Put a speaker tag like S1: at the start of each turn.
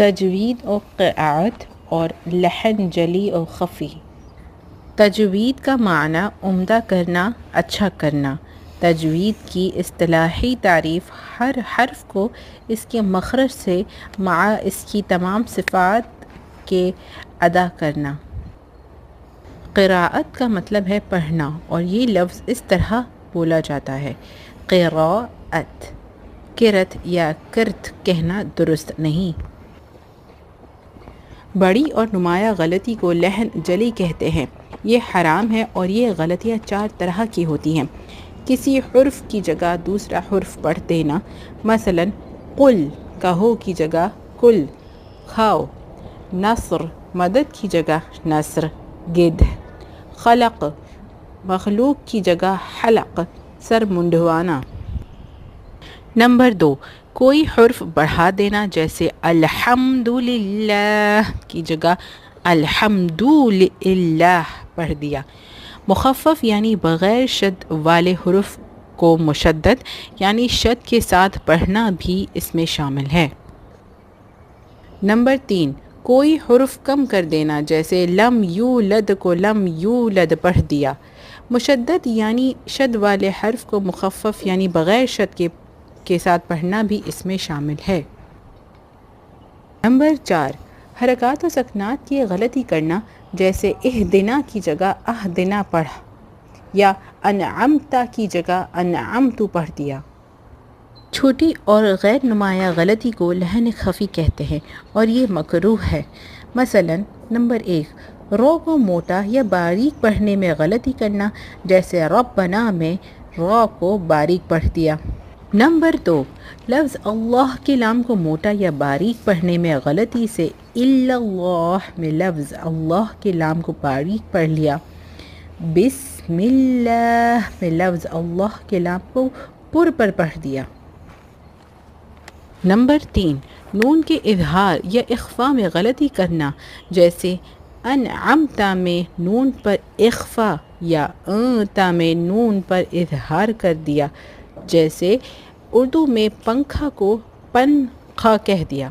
S1: تجوید و قراءت اور لحن جلی و خفی۔ تجوید کا معنی عمدہ کرنا، اچھا کرنا۔ تجوید کی اصطلاحی تعریف ہر حرف کو اس کے مخرج سے مع اس کی تمام صفات کے ادا کرنا۔ قراءت کا مطلب ہے پڑھنا، اور یہ لفظ اس طرح بولا جاتا ہے: قراءت۔ قرت یا کرت کہنا درست نہیں۔ بڑی اور نمایاں غلطی کو لحن جلی کہتے ہیں۔ یہ حرام ہے، اور یہ غلطیاں 4 طرح کی ہوتی ہیں: کسی حرف کی جگہ دوسرا حرف پڑھ دینا، مثلا قل کہو کی جگہ کل، کھاؤ، نصر مدد کی جگہ نصر، گدھ، خلق مخلوق کی جگہ حلق، سر منڈوانا۔ نمبر 2، کوئی حرف بڑھا دینا، جیسے الحمدللہ کی جگہ الحمدوللہ پڑھ دیا۔ مخفف یعنی بغیر شد والے حرف کو مشدد یعنی شد کے ساتھ پڑھنا بھی اس میں شامل ہے۔ نمبر 3، کوئی حرف کم کر دینا، جیسے لم یولد کو لم یولد پڑھ دیا۔ مشدد یعنی شد والے حرف کو مخفف یعنی بغیر شد کے ساتھ پڑھنا بھی اس میں شامل ہے۔ نمبر 4، حرکات و سکنات کی غلطی کرنا، جیسے اہدنا کی جگہ اہدنا پڑھ، یا انعمت کی جگہ انعمت پڑھ دیا۔ چھوٹی اور غیر نمایاں غلطی کو لحن خفی کہتے ہیں، اور یہ مکروہ ہے۔ مثلا نمبر 1، رو کو موٹا یا باریک پڑھنے میں غلطی کرنا، جیسے ربنا میں را کو باریک پڑھ دیا۔ نمبر 2، لفظ اللہ کے لام کو موٹا یا باریک پڑھنے میں غلطی سے الا اللہ میں لفظ اللہ کے لام کو باریک پڑھ لیا۔ بسم اللہ میں لفظ اللہ کے لام کو پر پڑھ دیا۔ نمبر 3، نون کے اظہار یا اخفاء میں غلطی کرنا، جیسے انعمت میں نون پر اخفاء یا انت میں نون پر اظہار کر دیا، جیسے اردو میں پنکھا کو پنکھا کہہ دیا۔